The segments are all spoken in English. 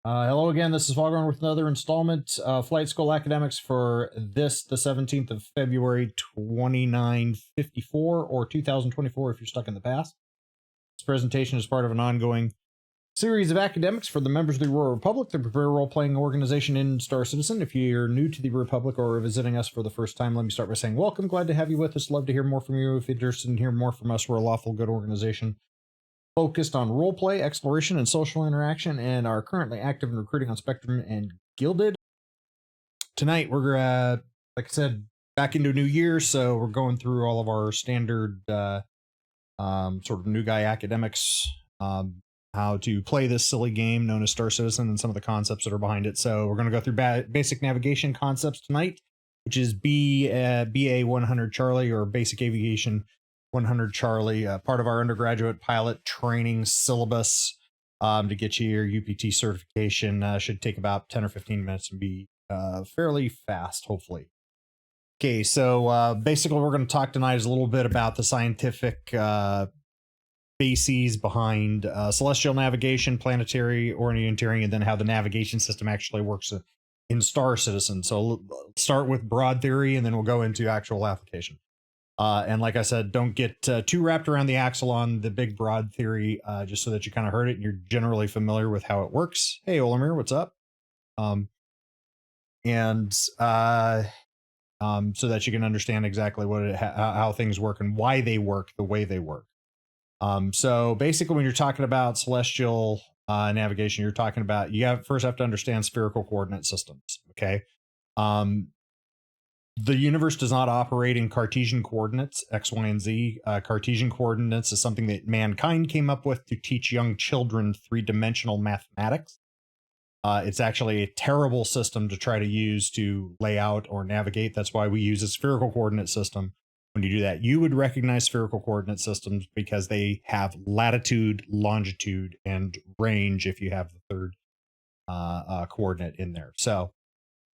Hello again, this is Foghorn with another installment of Flight School Academics for this, the 17th of February, 2954, or 2024 if you're stuck in the past. This presentation is part of an ongoing series of academics for the members of the Aurora Republic, the prepare role-playing organization in Star Citizen. If you're new to the Republic or visiting us for the first time, let me start by saying welcome. Glad to have you with us. Love to hear more from you. If you're interested in hearing more from us, we're a lawful good organization focused on roleplay, exploration, and social interaction, and are currently active in recruiting on Spectrum and Gilded. Tonight, we're, like I said, back into a new year, so we're going through all of our standard sort of new guy academics, how to play this silly game known as Star Citizen and some of the concepts that are behind it. So we're going to go through basic navigation concepts tonight, which is BA100 Charlie, or Basic Aviation 100 Charlie, part of our undergraduate pilot training syllabus to get you your UPT certification. Should take about 10 or 15 minutes and be fairly fast, hopefully. Okay, so basically what we're going to talk tonight is a little bit about the scientific bases behind celestial navigation, planetary orienteering, and then how the navigation system actually works in Star Citizen. So let's start with broad theory, and then we'll go into actual application. And like I said, don't get too wrapped around the axle on the big broad theory, just so that you kind of heard it and you're generally familiar with how it works. Hey, Olimir, what's up? So that you can understand exactly what how things work and why they work the way they work. So basically, when you're talking about celestial navigation, you're talking about first have to understand spherical coordinate systems. Okay. The universe does not operate in Cartesian coordinates, X, Y, and Z. Cartesian coordinates is something that mankind came up with to teach young children three-dimensional mathematics. It's actually a terrible system to try to use to lay out or navigate. That's why we use a spherical coordinate system. When you do that, you would recognize spherical coordinate systems because they have latitude, longitude, and range if you have the third coordinate in there. So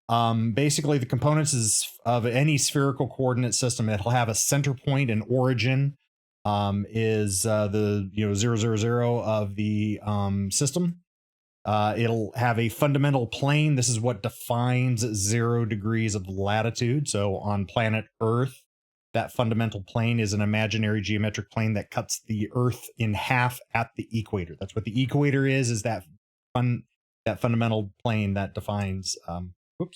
basically the components of any spherical coordinate system, it'll have a center point and origin is the 000 of the system. It'll have a fundamental plane. This is what defines 0 degrees of latitude. So on planet Earth, that fundamental plane is an imaginary geometric plane that cuts the Earth in half at the equator. That's what the equator is that fundamental plane that defines what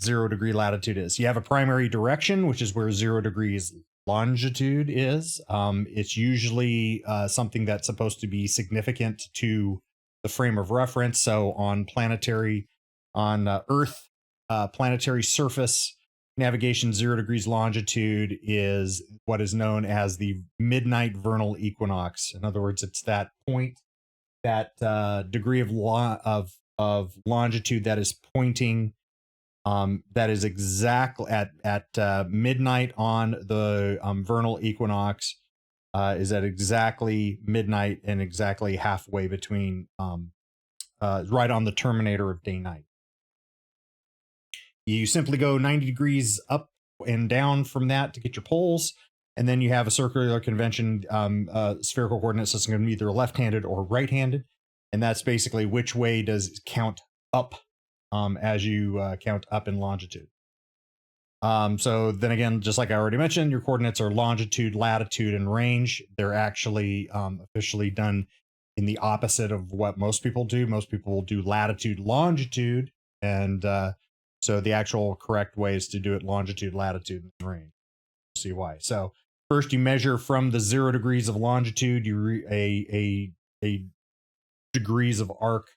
0 degree latitude is. You have a primary direction, which is where 0 degrees longitude is. It's usually something that's supposed to be significant to the frame of reference. So on Earth, planetary surface navigation, 0 degrees longitude is what is known as the midnight vernal equinox. In other words, it's that point, that degree of longitude that is pointing, that is exactly at midnight on the vernal equinox, is at exactly midnight and exactly halfway between, right on the terminator of day-night. You simply go 90 degrees up and down from that to get your poles, and then you have a circular convention. Spherical coordinate system can be either left-handed or right-handed. And that's basically which way does it count up as you count up in longitude. So then again, just like I already mentioned, your coordinates are longitude, latitude, and range. They're actually officially done in the opposite of what most people do. Most people will do latitude, longitude, and so the actual correct way is to do it longitude, latitude, and range. See why. So first you measure from the 0 degrees of longitude, a degrees of arc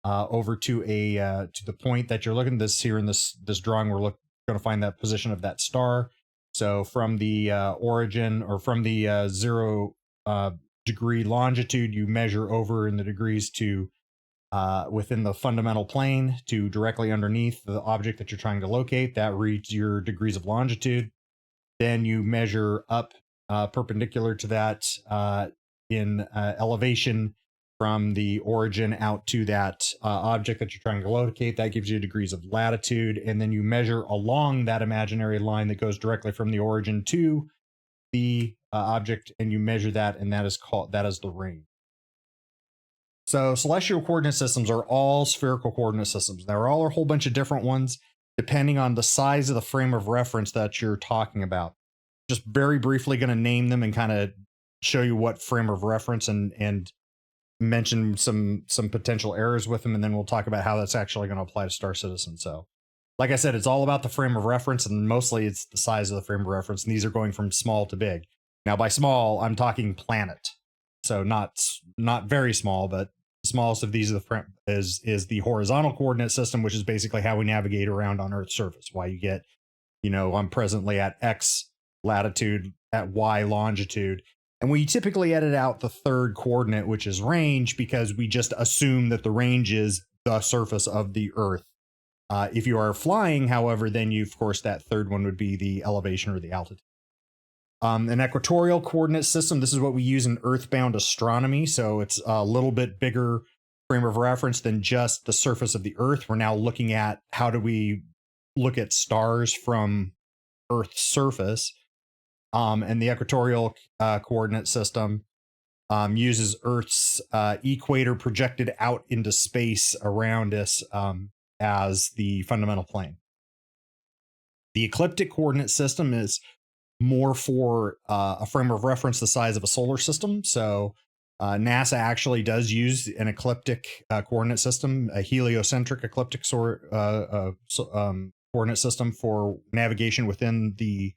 over to the point that you're looking. This here in this drawing, we're going to find that position of that star. So from the origin, or from the 0 degree longitude, you measure over in the degrees to within the fundamental plane to directly underneath the object that you're trying to locate. That reads your degrees of longitude. Then you measure up perpendicular to that in elevation from the origin out to that object that you're trying to locate. That gives you degrees of latitude. And then you measure along that imaginary line that goes directly from the origin to the object, and you measure that, and that is the range. So celestial coordinate systems are all spherical coordinate systems. There are all a whole bunch of different ones depending on the size of the frame of reference that you're talking about. Just very briefly going to name them and kind of show you what frame of reference and mention some potential errors with them, and then we'll talk about how that's actually going to apply to Star Citizen. So, like I said, it's all about the frame of reference, and mostly it's the size of the frame of reference, and these are going from small to big. Now, by small, I'm talking planet. So not very small, but the smallest of these is the horizontal coordinate system, which is basically how we navigate around on Earth's surface. Why you get, I'm presently at X latitude, at Y longitude, and we typically edit out the third coordinate, which is range, because we just assume that the range is the surface of the Earth. If you are flying, however, then of course, that third one would be the elevation or the altitude. An equatorial coordinate system, this is what we use in earthbound astronomy. So it's a little bit bigger frame of reference than just the surface of the Earth. We're now looking at how do we look at stars from Earth's surface. And the equatorial coordinate system uses Earth's equator projected out into space around us as the fundamental plane. The ecliptic coordinate system is more for a frame of reference the size of a solar system. So NASA actually does use an ecliptic coordinate system, a heliocentric ecliptic coordinate system for navigation within the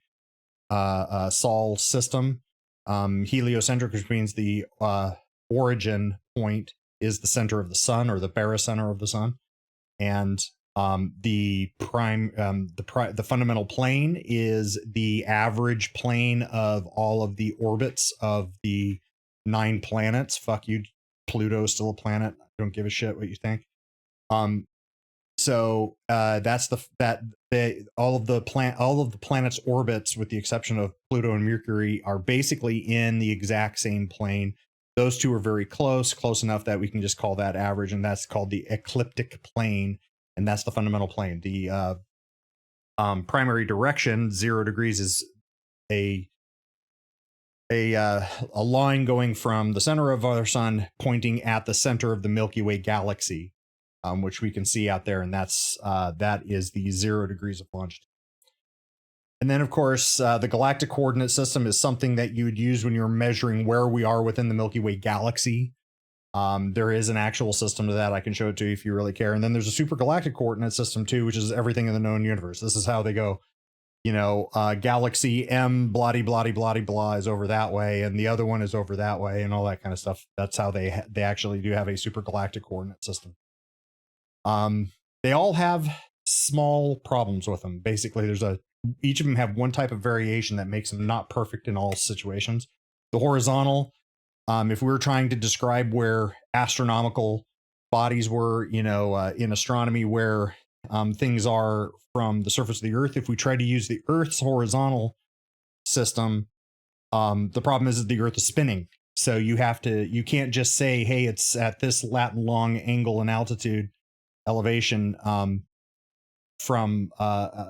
Sol system. Heliocentric, which means the origin point is the center of the sun, or the barycenter of the sun, and the fundamental plane is the average plane of all of the orbits of the 9 planets. Fuck you, Pluto's still a planet. I don't give a shit what you think. So that's all of the planets' orbits, with the exception of Pluto and Mercury, are basically in the exact same plane. Those two are very close enough that we can just call that average, and that's called the ecliptic plane, and that's the fundamental plane. The primary direction, 0 degrees, is a line going from the center of our sun pointing at the center of the Milky Way galaxy, which we can see out there, and that is the 0 degrees of longitude. And then, of course, the galactic coordinate system is something that you would use when you're measuring where we are within the Milky Way galaxy. There is an actual system to that. I can show it to you if you really care. And then there's a supergalactic coordinate system too, which is everything in the known universe. This is how they go. Galaxy M bloody blah is over that way, and the other one is over that way, and all that kind of stuff. That's how they actually do have a supergalactic coordinate system. They all have small problems with them. Basically, each of them have one type of variation that makes them not perfect in all situations. The horizontal, if we were trying to describe where astronomical bodies were, in astronomy, where things are from the surface of the Earth, if we try to use the Earth's horizontal system, the problem is that the Earth is spinning. So you can't just say, hey, it's at this lat long angle and altitude elevation,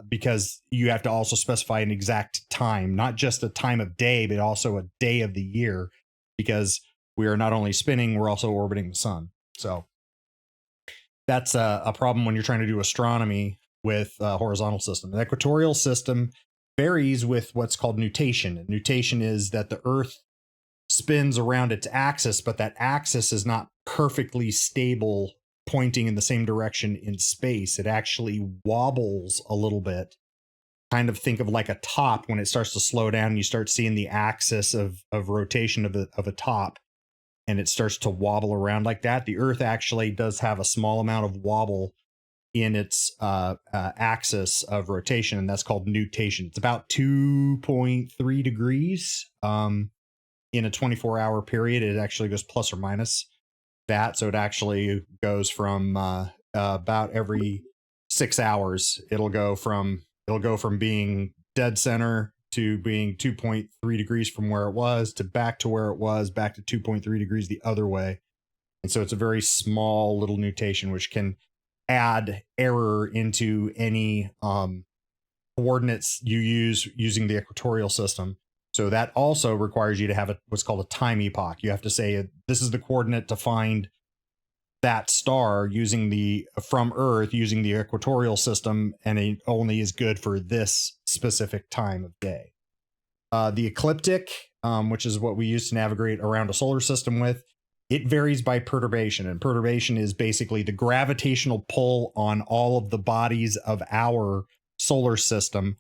because you have to also specify an exact time, not just a time of day, but also a day of the year, because we are not only spinning, we're also orbiting the sun. So that's a problem when you're trying to do astronomy with a horizontal system. The equatorial system varies with what's called nutation. And nutation is that the Earth spins around its axis, but that axis is not perfectly stable, pointing in the same direction in space. It actually wobbles a little bit. Kind of think of like a top. When it starts to slow down, you start seeing the axis of rotation of a top, and it starts to wobble around like that. The Earth actually does have a small amount of wobble in its axis of rotation, and that's called nutation. It's about 2.3 degrees in a 24-hour period. It actually goes plus or minus that, so it actually goes from about every 6 hours. It'll go from being dead center to being 2.3 degrees from where it was to back to where it was, back to 2.3 degrees the other way. And so it's a very small little nutation, which can add error into any coordinates you use using the equatorial system. So that also requires you to have what's called a time epoch. You have to say, this is the coordinate to find that star from Earth using the equatorial system, and it only is good for this specific time of day. The ecliptic, which is what we use to navigate around a solar system with, it varies by perturbation, and perturbation is basically the gravitational pull on all of the bodies of our solar system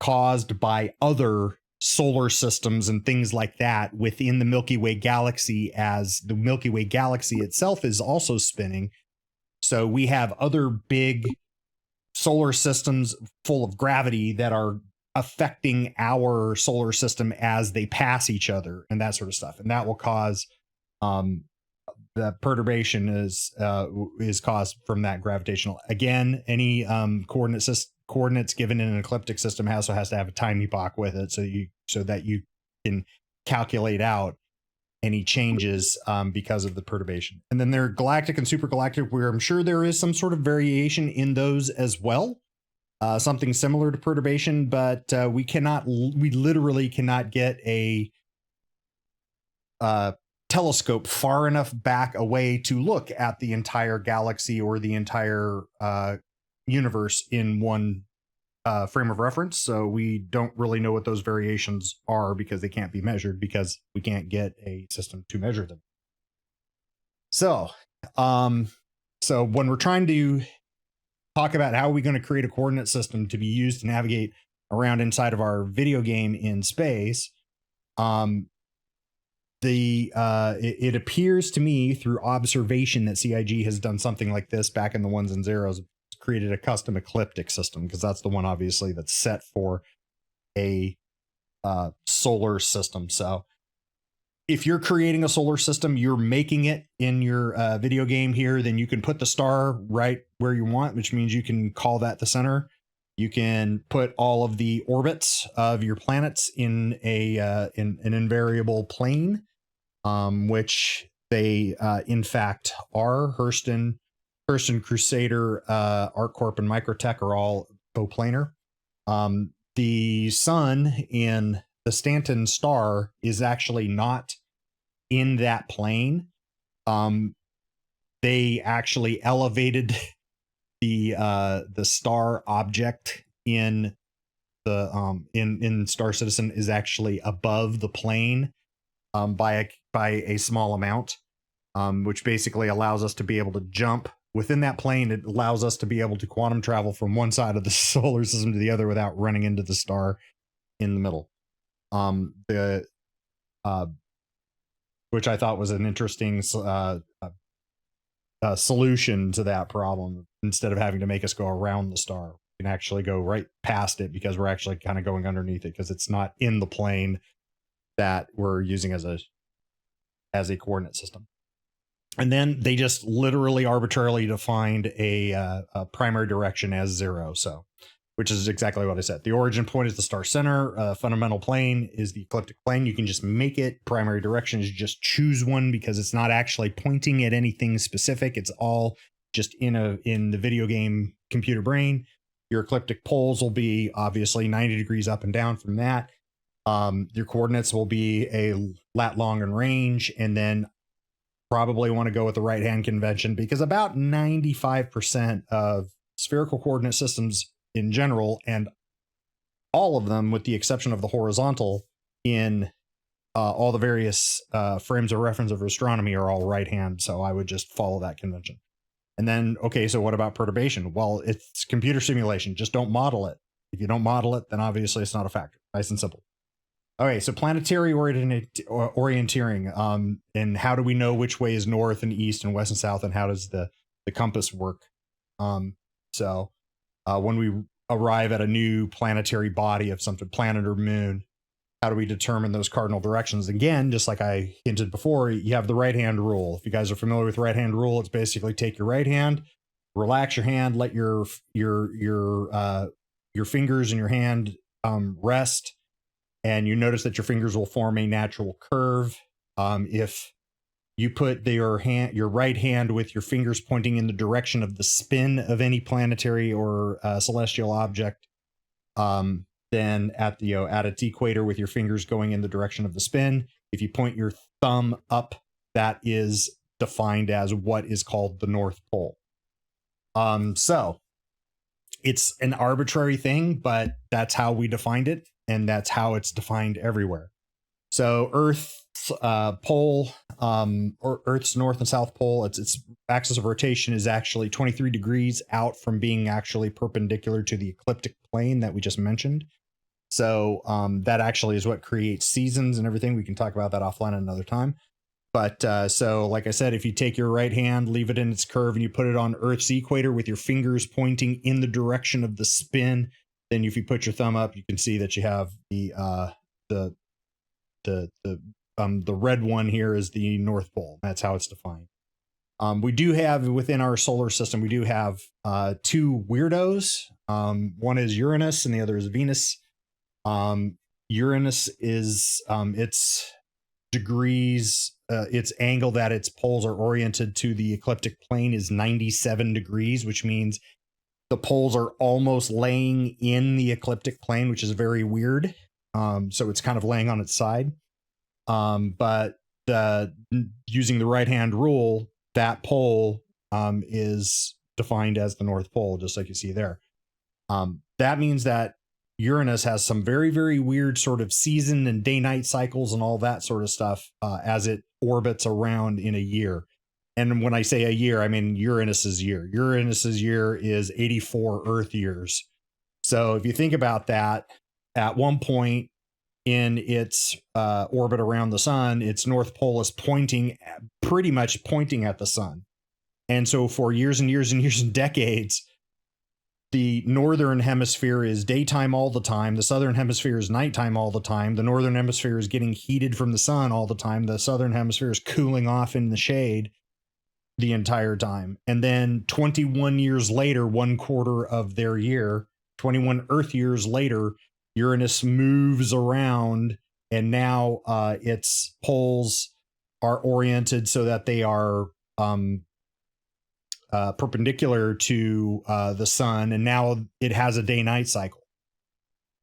caused by other solar systems and things like that within the Milky Way galaxy, as the Milky Way galaxy itself is also spinning. So we have other big solar systems full of gravity that are affecting our solar system as they pass each other and that sort of stuff. And that will cause the perturbation is caused from that gravitational. Again, any coordinates given in an ecliptic system also has to have a time epoch with it, so that you can calculate out any changes because of the perturbation. And then there are galactic and supergalactic, where I'm sure there is some sort of variation in those as well. Something similar to perturbation, but we literally cannot get a telescope far enough back away to look at the entire galaxy or the entire universe in one frame of reference. So we don't really know what those variations are, because they can't be measured, because we can't get a system to measure them. So when we're trying to talk about how are we going to create a coordinate system to be used to navigate around inside of our video game in space, it appears to me through observation that CIG has done something like this back in the ones and zeros, created a custom ecliptic system, because that's the one obviously that's set for a solar system. So if you're creating a solar system, you're making it in your video game here, then you can put the star right where you want, which means you can call that the center. You can put all of the orbits of your planets in in an invariable plane, which they in fact are. Hurston, Crusader, ArcCorp, and Microtech are all coplanar. The sun in the Stanton star is actually not in that plane. They actually elevated the star object in the in Star Citizen is actually above the plane by a small amount, which basically allows us to be able to jump within that plane. It allows us to be able to quantum travel from one side of the solar system to the other without running into the star in the middle. Which I thought was an interesting solution to that problem. Instead of having to make us go around the star, we can actually go right past it, because we're actually kind of going underneath it, because it's not in the plane that we're using as a coordinate system. And then they just literally arbitrarily defined a primary direction as 0. So, which is exactly what I said. The origin point is the star center. Fundamental plane is the ecliptic plane. You can just make it. Primary direction is just choose one, because it's not actually pointing at anything specific. It's all just in the video game computer brain. Your ecliptic poles will be obviously 90 degrees up and down from that. Your coordinates will be a lat, long, and range, and then probably want to go with the right hand convention, because about 95% of spherical coordinate systems in general, and all of them with the exception of the horizontal in all the various frames of reference of astronomy, are all right hand. So I would just follow that convention. And then, okay, so what about perturbation? Well, it's computer simulation. Just don't model it. If you don't model it, then obviously it's not a factor. Nice and simple. Okay, so planetary orienteering, and how do we know which way is north and east and west and south, and how does the compass work? So when we arrive at a new planetary body of something, planet or moon, how do we determine those cardinal directions? Again, just like I hinted before, you have the right hand rule. If you guys are familiar with right hand rule, it's basically take your right hand, relax your hand, let your fingers in your hand rest, and you notice that your fingers will form a natural curve. If you put your right hand with your fingers pointing in the direction of the spin of any planetary or celestial object, then at its equator with your fingers going in the direction of the spin. If you point your thumb up, that is defined as what is called the North Pole. So it's an arbitrary thing, but that's how we defined it, and that's how it's defined everywhere. So Earth's pole, or Earth's north and south pole, its axis of rotation is actually 23 degrees out from being actually perpendicular to the ecliptic plane that we just mentioned. So that actually is what creates seasons and everything. We can talk about that offline another time. But so like I said, if you take your right hand, leave it in its curve, and you put it on Earth's equator with your fingers pointing in the direction of the spin, then if you put your thumb up, you can see that you have the red one here is the North Pole. That's how it's defined. We do have within our solar system, we do have two weirdos. One is Uranus and the other is Venus. Uranus is its degrees, its angle that its poles are oriented to the ecliptic plane is 97 degrees, which means the poles are almost laying in the ecliptic plane, which is very weird. So it's kind of laying on its side. But using the right hand rule, that pole is defined as the North Pole, just like you see there. That means that Uranus has some very, very weird sort of season and day-night cycles and all that sort of stuff as it orbits around in a year. And when I say a year, I mean Uranus's year. Uranus's year is 84 Earth years. So if you think about that, at one point in its orbit around the sun, its North Pole is pretty much pointing at the sun. And so for years and years and years and decades, the northern hemisphere is daytime all the time. The southern hemisphere is nighttime all the time. The northern hemisphere is getting heated from the sun all the time. The southern hemisphere is cooling off in the shade the entire time. And then 21 years later, 1/4 of their year, 21 Earth years later, Uranus moves around, and now its poles are oriented so that they are perpendicular to the sun, and now it has a day-night cycle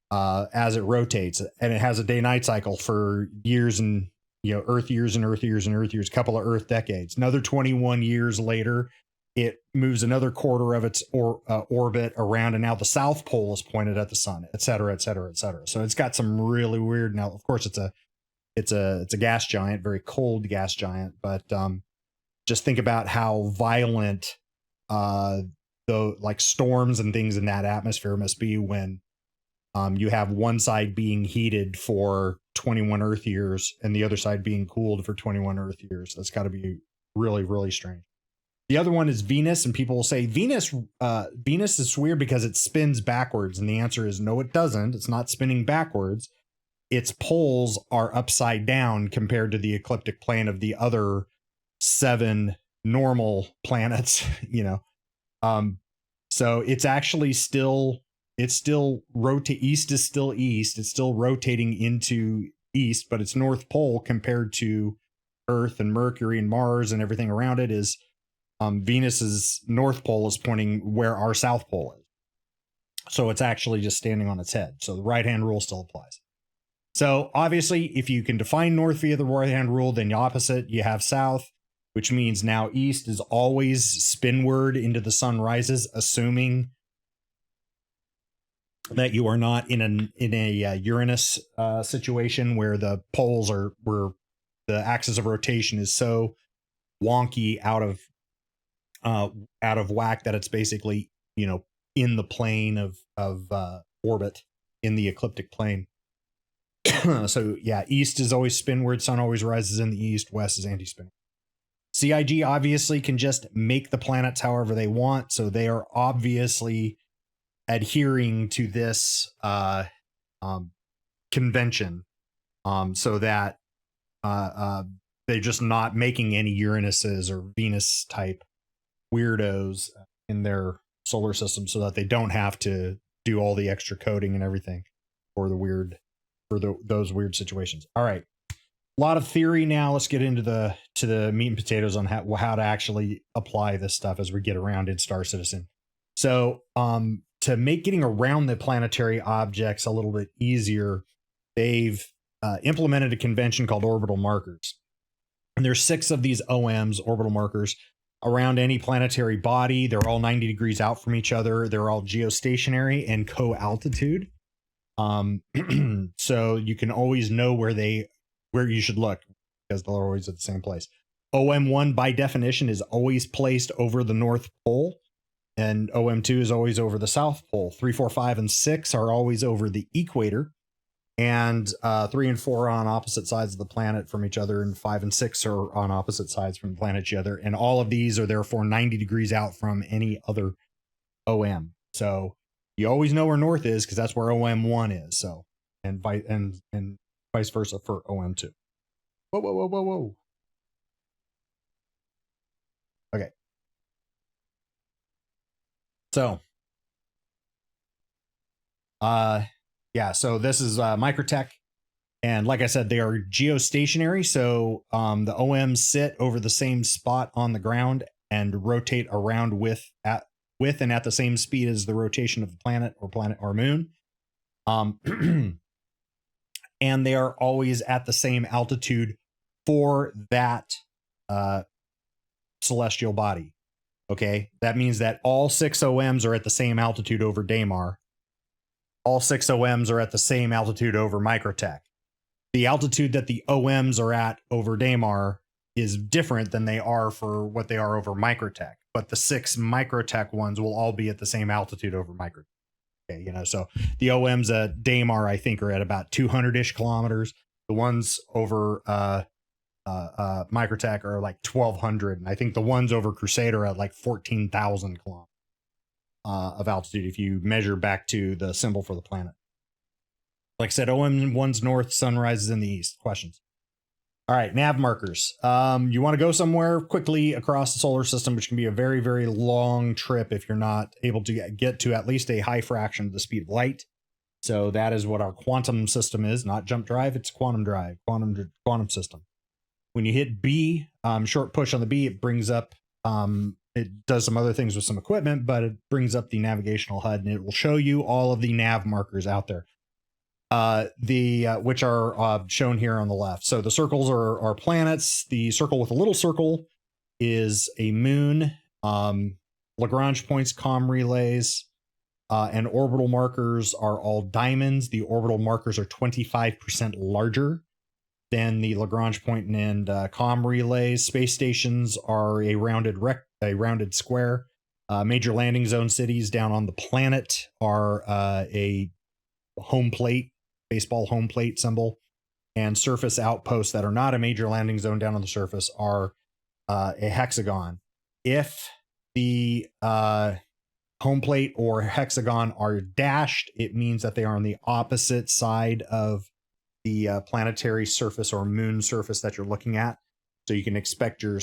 as it rotates, and it has a day-night cycle for years, and Earth years and Earth years and Earth years, a couple of Earth decades. Another 21 years later, it moves another 1/4 of its orbit around, and now the South Pole is pointed at the sun, et cetera, et cetera, et cetera. So it's got some really weird. Now, of course, it's a gas giant, very cold gas giant, but just think about how violent like storms and things in that atmosphere must be when you have one side being heated for 21 Earth years and the other side being cooled for 21 Earth years. That's got to be really, really strange. The other one is Venus, and people will say Venus is weird because it spins backwards, and the answer is no, it doesn't. It's not spinning backwards. Its poles are upside down compared to the ecliptic plane of the other 7 normal planets, so it's actually still rotate. East is still east. It's still rotating into east, but its North Pole compared to Earth and Mercury and Mars and everything around it is Venus's North Pole is pointing where our South Pole is. So it's actually just standing on its head. So the right hand rule still applies. So obviously, if you can define north via the right hand rule, then the opposite, you have south, which means now east is always spinward into the sun rises, assuming that you are not in a Uranus situation where the poles are, where the axis of rotation is so wonky out of whack that it's basically in the plane of orbit in the ecliptic plane. So yeah, east is always spinward, sun always rises in the east, west is anti-spin. CIG obviously can just make the planets however they want, so they are obviously adhering to this convention, so that they're just not making any Uranuses or Venus type weirdos in their solar system, so that they don't have to do all the extra coding and everything for those weird situations. All right. A lot of theory now. Let's get into the meat and potatoes on how to actually apply this stuff as we get around in Star Citizen. So to make getting around the planetary objects a little bit easier, they've implemented a convention called Orbital Markers. And there's 6 of these OMs, orbital markers, around any planetary body. They're all 90 degrees out from each other. They're all geostationary and co-altitude. So you can always know where you should look because they're always at the same place. OM1 by definition is always placed over the North Pole, and OM2 is always over the South Pole. 3, 4, 5, and 6 are always over the equator, and 3 and 4 are on opposite sides of the planet from each other, and 5 and 6 are on opposite sides from the planet each other, and all of these are therefore 90 degrees out from any other OM. So you always know where north is because that's where OM1 is. So and vice versa for OM2. Whoa. Okay. So yeah, so this is Microtech, and like I said, they are geostationary. So the OMs sit over the same spot on the ground and rotate around with and at the same speed as the rotation of the planet or moon. And they are always at the same altitude for that celestial body. Okay, that means that all 6 OMs are at the same altitude over Damar. All 6 OMs are at the same altitude over Microtech. The altitude that the OMs are at over Damar is different than they are for what they are over Microtech, but the 6 Microtech ones will all be at the same altitude over Microtech. Okay, so the OMs at Damar, I think, are at about 200-ish kilometers. The ones over Microtech are like 1,200, and I think the ones over Crusader are at like 14,000 kilometers of altitude if you measure back to the symbol for the planet. Like I said, OM1's north, sun rises in the east. Questions? All right, nav markers. You want to go somewhere quickly across the solar system, which can be a very, very long trip if you're not able to get to at least a high fraction of the speed of light. So that is what our quantum system is, not jump drive. It's quantum drive, quantum system. When you hit B, short push on the B, it brings up, it does some other things with some equipment, but it brings up the navigational HUD, and it will show you all of the nav markers out there. Which are shown here on the left. So the circles are planets. The circle with a little circle is a moon. Lagrange points, comm relays, and orbital markers are all diamonds. The orbital markers are 25% larger than the Lagrange point and comm relays. Space stations are a rounded square. Major landing zone cities down on the planet are a home plate, baseball home plate symbol, and surface outposts that are not a major landing zone down on the surface are a hexagon. If the home plate or hexagon are dashed, it means that they are on the opposite side of the planetary surface or moon surface that you're looking at. So you can expect your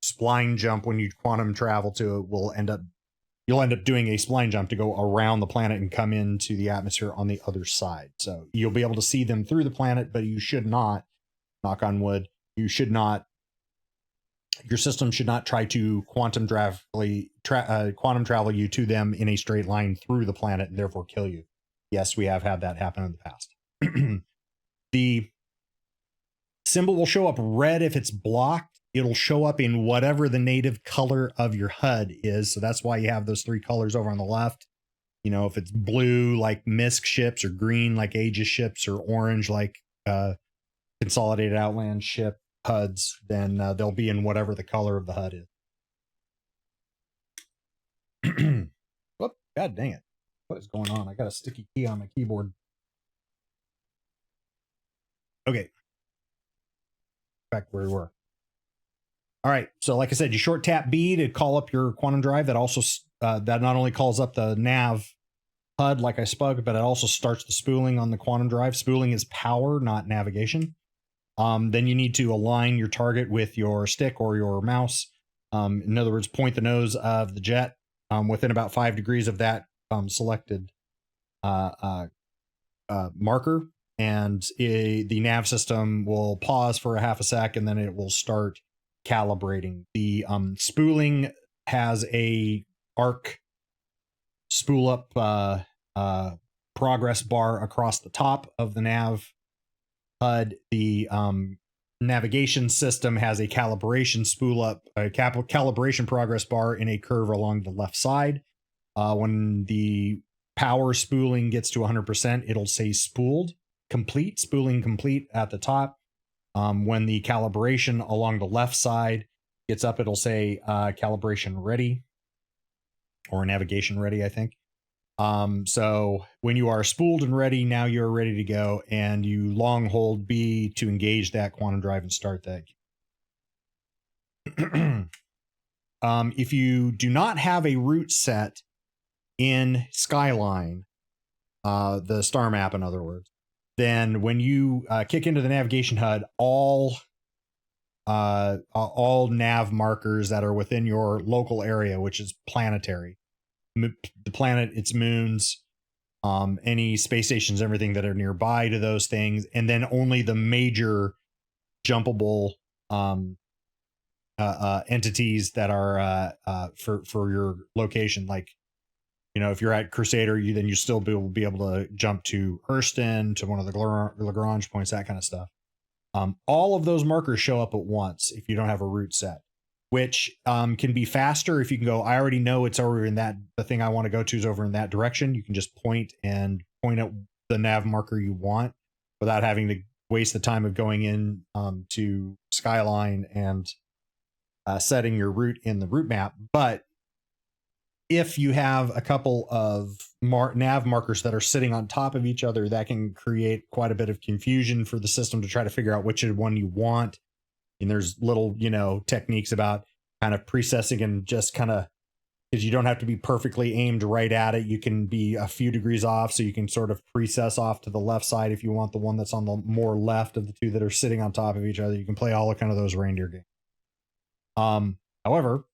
spline jump when you quantum travel to it you'll end up doing a spline jump to go around the planet and come into the atmosphere on the other side. So you'll be able to see them through the planet, but you should not, knock on wood, your system should not try to quantum travel you to them in a straight line through the planet and therefore kill you. Yes, we have had that happen in the past. The symbol will show up red if it's blocked. It'll show up in whatever the native color of your HUD is. So that's why you have those 3 colors over on the left. If it's blue like MISC ships, or green like Aegis ships, or orange like Consolidated Outland ship HUDs, then they'll be in whatever the color of the HUD is. Whoop, God dang it. What is going on? I got a sticky key on my keyboard. Okay. Back where we were. All right, so like I said, you short tap B to call up your quantum drive. That also that not only calls up the nav HUD like I spoke, but it also starts the spooling on the quantum drive. Spooling is power, not navigation. Then you need to align your target with your stick or your mouse. In other words, point the nose of the jet within about 5 degrees of that selected marker, and the nav system will pause for a half a sec, and then it will start calibrating. The spooling has a arc spool up progress bar across the top of the nav HUD. The navigation system has a calibration spool up, a calibration progress bar in a curve along the left side. When the power spooling gets to 100%, it'll say spooled complete, spooling complete at the top. When the calibration along the left side gets up, it'll say calibration ready, or navigation ready, I think. So when you are spooled and ready, now you're ready to go, and you long hold B to engage that quantum drive and start that. If you do not have a route set in Skyline, the star map, in other words, then when you kick into the navigation HUD, all nav markers that are within your local area, which is planetary, the planet, its moons, any space stations, everything that are nearby to those things, and then only the major jumpable entities that are for your location. Like, you know, if you're at Crusader, then you still will be able to jump to Hurston, to one of the Lagrange points, that kind of stuff. All of those markers show up at once if you don't have a route set, which can be faster if you can go, I already know it's over in that, the thing I want to go to is over in that direction. You can just point at the nav marker you want without having to waste the time of going in to Skyline and setting your route in the route map. But if you have a couple of nav markers that are sitting on top of each other, that can create quite a bit of confusion for the system to try to figure out which one you want. And there's little, you know, techniques about kind of precessing, and just kind of, because you don't have to be perfectly aimed right at it. You can be a few degrees off, so you can sort of precess off to the left side if you want the one that's on the more left of the two that are sitting on top of each other. You can play all kind of those reindeer games. However,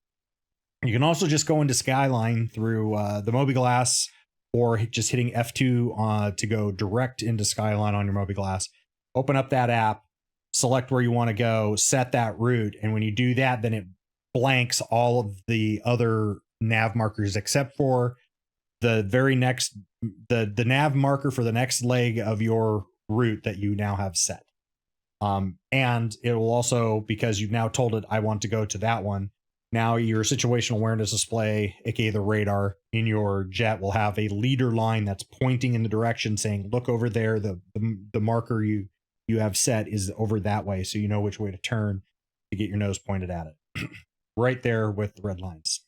you can also just go into Skyline through the mobiGlas, or just hitting F2 to go direct into Skyline on your mobiGlas. Open up that app, select where you want to go, set that route, and when you do that, then it blanks all of the other nav markers except for the very next, the nav marker for the next leg of your route that you now have set. And it will also, because you've now told it, I want to go to that one, now your situational awareness display, aka the radar in your jet, will have a leader line that's pointing in the direction saying, look over there, the marker you have set is over that way, so you know which way to turn to get your nose pointed at it. Right there with the red lines.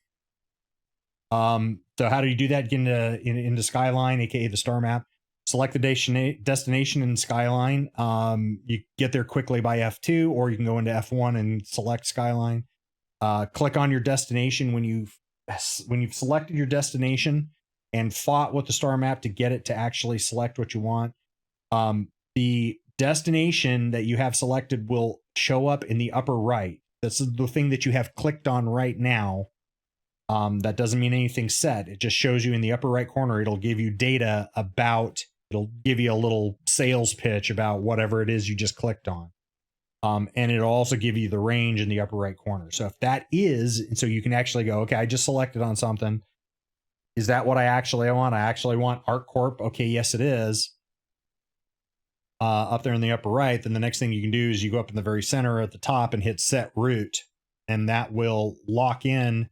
So how do you do that? Get into Skyline, aka the star map. Select the destination in Skyline. You get there quickly by F2, or you can go into F1 and select Skyline. Click on your destination when you've selected your destination and fought with the star map to get it to actually select what you want. The destination that you have selected will show up in the upper right. That's the thing that you have clicked on right now. That doesn't mean anything set. It just shows you in the upper right corner. It'll give you data about, it'll give you a little sales pitch about whatever it is you just clicked on. And it'll also give you the range in the upper right corner. So if that is, so you can actually go, okay, I just selected on something. Is that what I actually want? I actually want ArcCorp. Okay, yes, it is. Up there in the upper right. Then the next thing you can do is you go up in the very center at the top and hit set route, and that will lock in.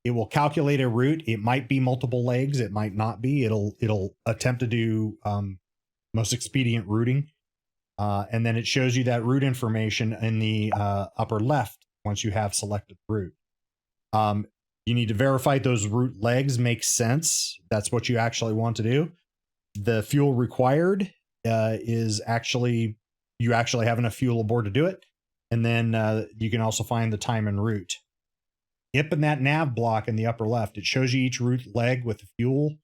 It will calculate a route. It might be multiple legs. It might not be. It'll attempt to do most expedient routing. And then it shows you that route information in the upper left once you have selected route. You need to verify those route legs make sense. That's what you actually want to do. The fuel required is actually, you actually have enough fuel aboard to do it. And then you can also find the time and route. Up in that nav block in the upper left, it shows you each route leg with the fuel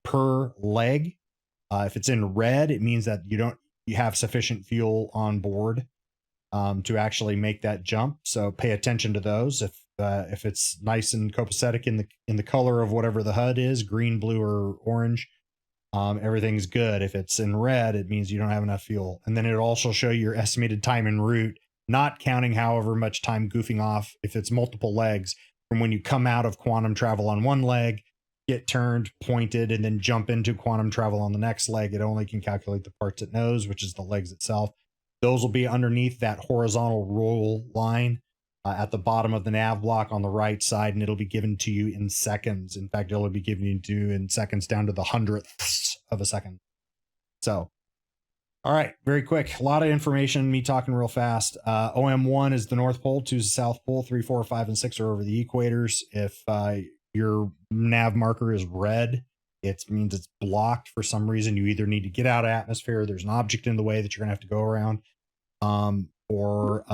per leg. If it's in red, it means that you have sufficient fuel on board to actually make that jump. So pay attention to those. If it's nice and copacetic in the color of whatever the HUD is, green, blue, or orange, everything's good. If it's in red, it means you don't have enough fuel. And then it'll also show your estimated time en route, not counting however much time goofing off if it's multiple legs from when you come out of quantum travel on one leg, get turned, pointed, and then jump into quantum travel on the next leg. It only can calculate the parts it knows, which is the legs itself. Those will be underneath that horizontal roll line at the bottom of the nav block on the right side, and it'll be given to you in seconds. In fact, it'll be given to you in seconds down to the hundredths of a second. So, all right, very quick. A lot of information, me talking real fast. OM1 is the North Pole, 2 is the South Pole, 3, 4, 5, and 6 are over the equators. If your nav marker is red, it means it's blocked for some reason. You either need to get out of atmosphere, there's an object in the way that you're going to have to go around, or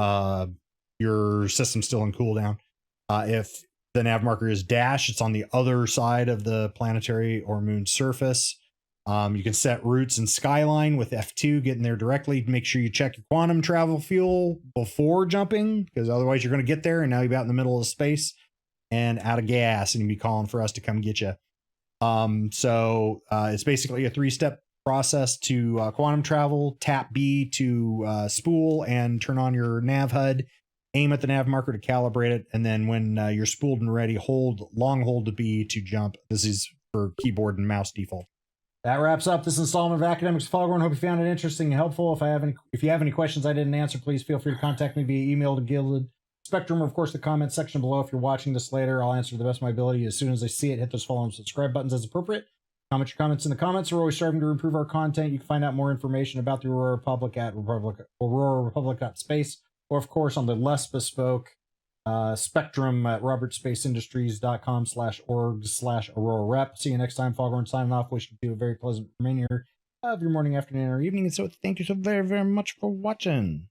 your system's still in cooldown. If the nav marker is dash, it's on the other side of the planetary or moon surface. You can set routes and skyline with F2, getting there directly. Make sure you check your quantum travel fuel before jumping, because otherwise you're going to get there and now you'll be out in the middle of space and out of gas, and you'll be calling for us to come get you. It's basically a 3-step process to quantum travel. Tap B to spool and turn on your nav HUD. Aim at the nav marker to calibrate it, and then when you're spooled and ready, long hold to B to jump. This is for keyboard and mouse default. That wraps up this installment of Academics Foghorn. Hope you found it interesting and helpful. If you have any questions I didn't answer, please feel free to contact me via email to Gilded Spectrum, or of course the comment section below. If you're watching this later, I'll answer to the best of my ability as soon as I see it. Hit those follow and subscribe buttons as appropriate. Comment your comments in the comments. We're always striving to improve our content. You can find out more information about the Aurora Republic at aurorarepublic.space, or of course on the less bespoke Spectrum at robertspaceindustries.com/org/AuroraRep. See you next time. Foghorn signing off. Wishing you a very pleasant remainder of your morning, afternoon, or evening. And so thank you so very, very much for watching.